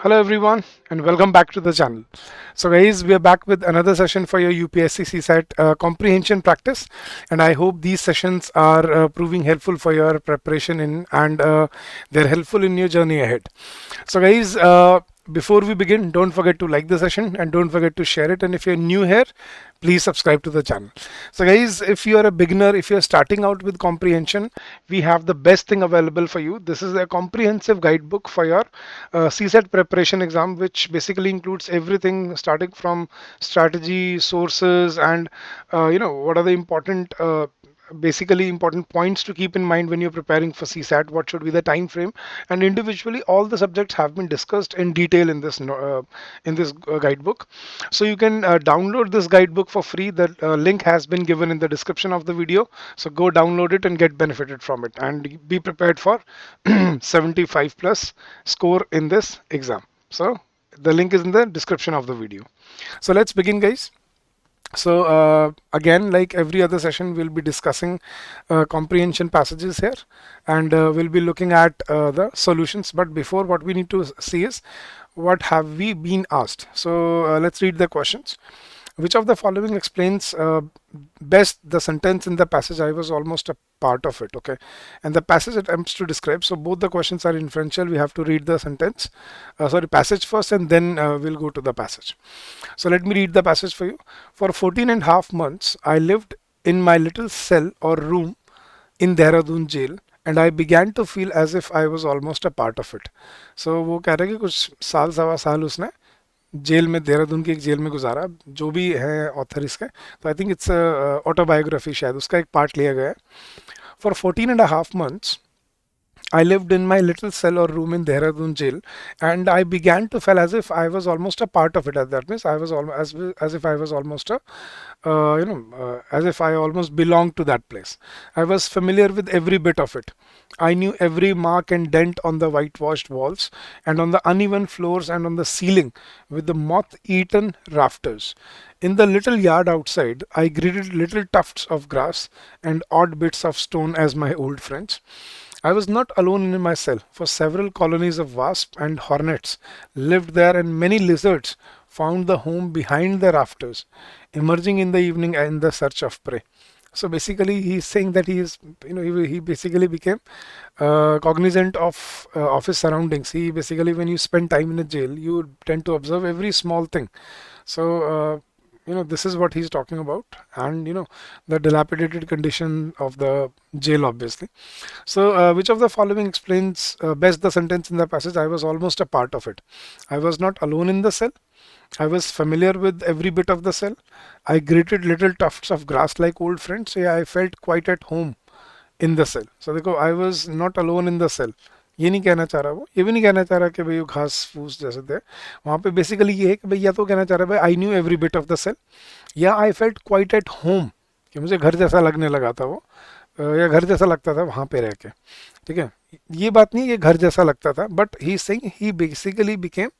Hello everyone and welcome back to the channel. So guys, we are back with another session for your UPSC CSAT comprehension practice, and I hope these sessions are proving helpful for your preparation and they're helpful in your journey ahead. So guys, before we begin, don't forget to like the session and don't forget to share it, and if you're new here, please subscribe to the channel. So guys, if you are a beginner, if you're starting out with comprehension, we have the best thing available for you. This is a comprehensive guidebook for your CSAT preparation exam, which basically includes everything starting from strategy, sources, and what are the important basically important points to keep in mind when you're preparing for CSAT, what should be the time frame, and individually all the subjects have been discussed in detail in this guidebook. So you can download this guidebook for free. The link has been given in the description of the video, so go download it and get benefited from it and be prepared for 75 plus score in this exam. So the link is in the description of the video. So let's begin, guys. So again, like every other session, we'll be discussing comprehension passages here, and we'll be looking at the solutions. But before, what we need to see is what have we been asked. So let's read the questions. Which of the following explains best the sentence in the passage, I was almost a part of it? Okay, and the passage attempts to describe. So both the questions are inferential. We have to read the sentence, passage first, and then we'll go to the passage. So let me read the passage for you. For 14 and a half months, I lived in my little cell or room in Dehradun jail, and I began to feel as if I was almost a part of it. So वो कह रहा है कि कुछ साल सवा साल उसने जेल में, देहरादून की एक जेल में गुजारा, जो भी है ऑथर इसके, तो आई थिंक इट्स ऑटोबायोग्राफी, शायद उसका एक पार्ट लिया गया है. For 14.5 months I lived in my little cell or room in Dehradun jail, and I began to feel as if I was almost a part of it. That means I was almost as if I was almost as if I almost belonged to that place. I was familiar with every bit of it. I knew every mark and dent on the whitewashed walls and on the uneven floors and on the ceiling with the moth-eaten rafters. In the little yard outside, I greeted little tufts of grass and odd bits of stone as my old friends. I was not alone in my cell, for several colonies of wasps and hornets lived there, and many lizards found the home behind the rafters, emerging in the evening in the search of prey. So basically, he's saying that he basically became cognizant of his surroundings. He basically, when you spend time in a jail, you tend to observe every small thing. So this is what he's talking about, and the dilapidated condition of the jail, obviously. So which of the following explains best the sentence in the passage, I was almost a part of it? I was not alone in the cell. I was familiar with every bit of the cell. I greeted little tufts of grass like old friends. So yeah, I felt quite at home in the cell. So देखो, I was not alone in the cell. ये नहीं कहना चाह रहा, वो ये भी नहीं कहना चाह रहा कि भाई वो घास फूस जैसे थे वहाँ पे. बेसिकली ये है कि भाई या तो कहना चाह रहा है भाई I knew every bit of the cell, या I felt quite at home, कि मुझे घर जैसा लगने लगा था वो, या घर जैसा लगता था वहाँ पे रह के. ठीक है, ये बात नहीं, ये घर जैसा लगता था, but he saying he basically became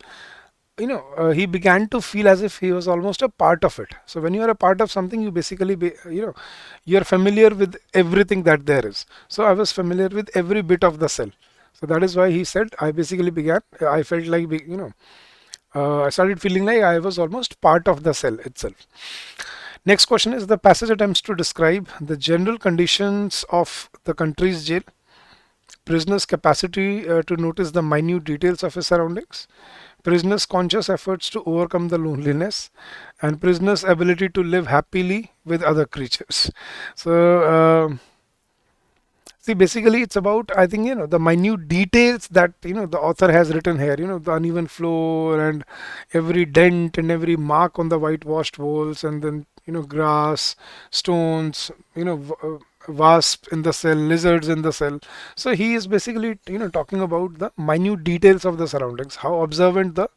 he began to feel as if he was almost a part of it. So when you are a part of something, you basically you're familiar with everything that there is. So I was familiar with every bit of the cell. So that is why he said I felt like I started feeling like I was almost part of the cell itself. Next question is, the passage attempts to describe the general conditions of the country's jail, prisoner's capacity to notice the minute details of his surroundings, prisoner's conscious efforts to overcome the loneliness, and prisoner's ability to live happily with other creatures. So see, basically it's about, I think, the minute details that the author has written here, the uneven floor and every dent and every mark on the whitewashed walls, and then grass, stones, wasp in the cell, lizards in the cell. So he is basically talking about the minute details of the surroundings, how observant the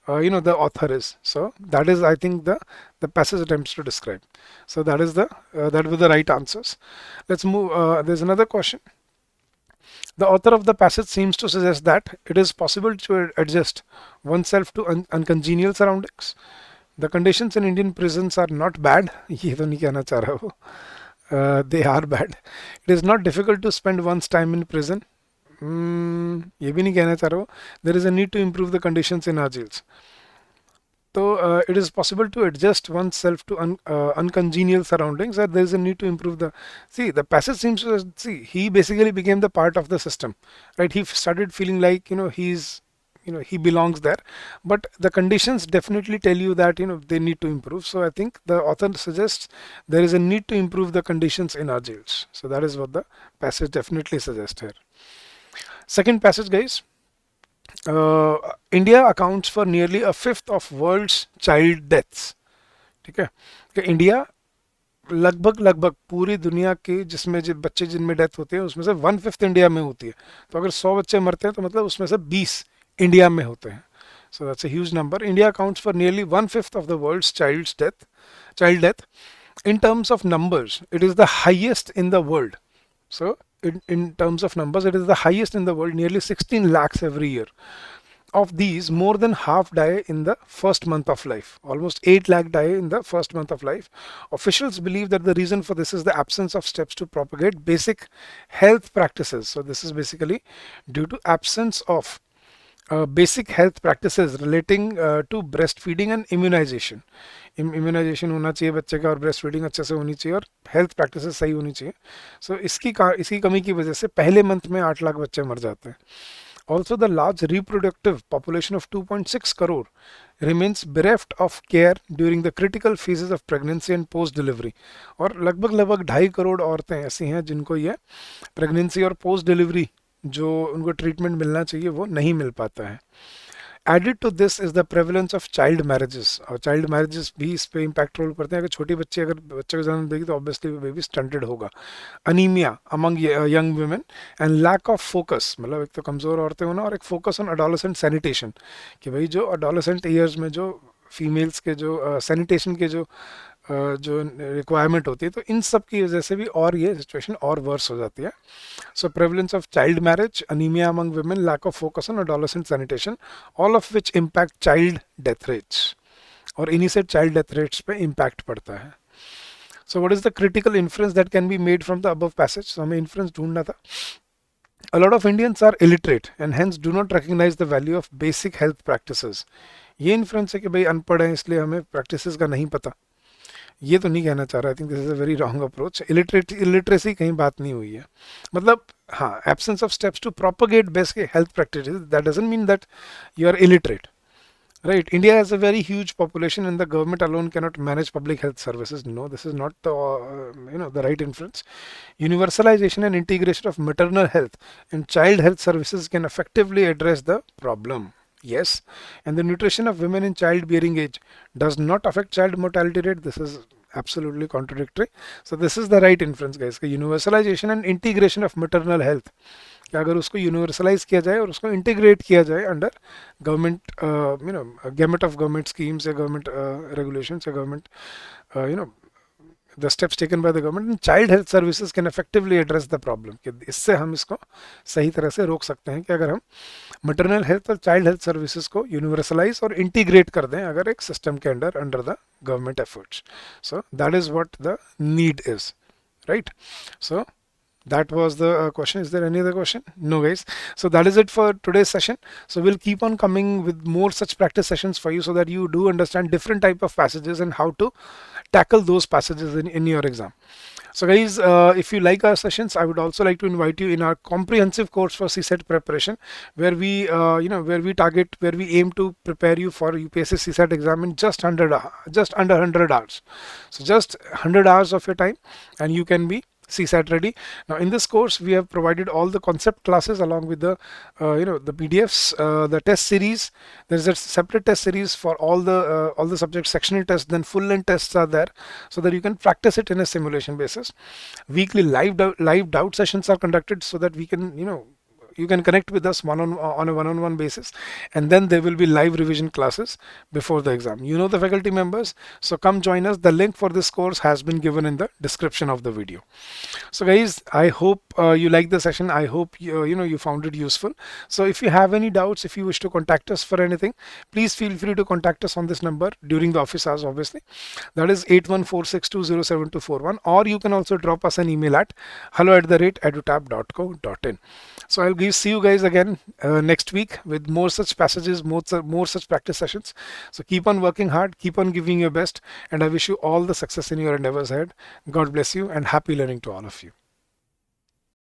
the author is. So that is, I think, the passage attempts to describe. So that is that were the right answers. Let's move. There's another question. The author of the passage seems to suggest that it is possible to adjust oneself to uncongenial surroundings. The conditions in Indian prisons are not bad. ये तो नहीं कहना चाह रहा वो. They are bad. It is not difficult to spend one's time in prison. ये भी नहीं कहना चाह रहा हूँ. There is a need to improve the conditions in our jails. So it is possible to adjust oneself to uncongenial surroundings, or there is a need to improve the. See, the passage seems to see he basically became the part of the system, right? He started feeling like he belongs there, but the conditions definitely tell you that they need to improve. So I think the author suggests there is a need to improve the conditions in our jails. So that is what the passage definitely suggests here. Second passage, guys. India accounts for nearly a fifth of world's child deaths. ठीक है, कि India लगभग लगभग पूरी दुनिया के जिसमें बच्चे जिनमें डेथ होते हैं उसमें से 1/5 इंडिया में होती है. तो अगर 100 बच्चे मरते हैं तो मतलब उसमें से 20 इंडिया में होते हैं. So that's a huge number. India accounts for nearly 1/5 of the world's child death. In terms of numbers, it is the highest in the world. So in terms of numbers, it is the highest in the world, nearly 16 lakhs every year. Of these, more than half die in the first month of life. Almost 8 lakh die in the first month of life. Officials believe that the reason for this is the absence of steps to propagate basic health practices. So this is basically due to absence of basic health practices relating to breastfeeding and immunization. Immunization होना चाहिए बच्चे का और breast feeding अच्छे से होनी चाहिए और हेल्थ प्रैक्टिसेस सही होनी चाहिए. सो इसकी कमी की वजह से पहले मंथ में 8 लाख बच्चे मर जाते हैं. Also the large reproductive population of 2.6 crore remains bereft of care during the critical phases of pregnancy and post delivery. और लगभग लगभग 2.5 करोड़ औरतें ऐसी हैं जिनको ये प्रेगनेंसी और पोस्ट डिलीवरी जो उनको ट्रीटमेंट मिलना चाहिए वो नहीं मिल पाता है. Added to this is the prevalence of child marriages. और चाइल्ड मैरिजेस भी इस पे इम्पैक्ट रोल करते हैं. अगर छोटी बच्ची अगर बच्चे को जन्म देगी तो ऑब्वियसली बेबी स्टंटेड होगा. Anaemia among young women and lack of focus, मतलब एक तो कमज़ोर औरतें होना और एक फोकस ऑन अडोलेसेंट सैनिटेशन, कि भाई जो अडोलेसेंट ईयर्स में जो फीमेल्स के जो सैनिटेशन के जो रिक्वायरमेंट होती है तो इन सब की वजह से भी और ये सिचुएशन और वर्स हो जाती है. So prevalence of child marriage, anemia among women, lack of focus on adolescent sanitation, all of which impact child death rates. और इन्हीं से child death rates पे impact पड़ता है. So what is the critical inference that can be made from the above passage? So हमें inference ढूंढना था. A lot of Indians are illiterate and hence do not recognize the value of basic health practices. ये inference है कि भाई अनपढ़ हैं इसलिए हमें practices का नहीं पता. ये तो नहीं कहना चाह रहा. I think this is a very wrong approach. Illiteracy कहीं बात नहीं हुई है. मतलब हाँ, absence of steps to propagate best health practices, that doesn't mean that you are illiterate. Right, India has a very huge population and the government alone cannot manage public health services. No, this is not the right inference. Universalization and integration of maternal health and child health services can effectively address the problem. Yes, and the nutrition of women in childbearing age does not affect child mortality rate. This is absolutely contradictory. So this is the right inference, guys. Universalization and integration of maternal health, कि अगर उसको universalise किया जाए और उसको integrate किया जाए under government gamete of government schemes या गवर्नमेंट रेगुलेशंस या government the steps taken by the government and child health services can effectively address the problem. कि इससे हम इसको सही तरह से रोक सकते हैं कि अगर हम maternal health और child health services को यूनिवर्सलाइज और इंटीग्रेट कर दें अगर एक सिस्टम के under the government efforts. So that is what the need is, right. So that was the question. Is there any other question? No, guys. So that is it for today's session. So we'll keep on coming with more such practice sessions for you so that you do understand different type of passages and how to tackle those passages in your exam. So guys, if you like our sessions, I would also like to invite you in our comprehensive course for CSAT preparation, where we where we aim to prepare you for UPSC CSAT exam in just under 100 hours. So just 100 hours of your time and you can be CSAT ready. Now in this course we have provided all the concept classes along with the the PDFs, the test series. There is a separate test series for all the subject sectional tests. Then full length tests are there so that you can practice it in a simulation basis. Weekly live doubt sessions are conducted so that we can you can connect with us on a one-on-one basis, and then there will be live revision classes before the exam. You know the faculty members, so come join us. The link for this course has been given in the description of the video. So guys, I hope you like the session. I hope you found it useful. So if you have any doubts, if you wish to contact us for anything, please feel free to contact us on this number during the office hours, obviously. That is 8146207241, or you can also drop us an email at hello@edutap.co.in. So I'll see you guys again next week with more such passages, more such practice sessions. So keep on working hard, keep on giving your best, and I wish you all the success in your endeavors ahead. God bless you and happy learning to all of you.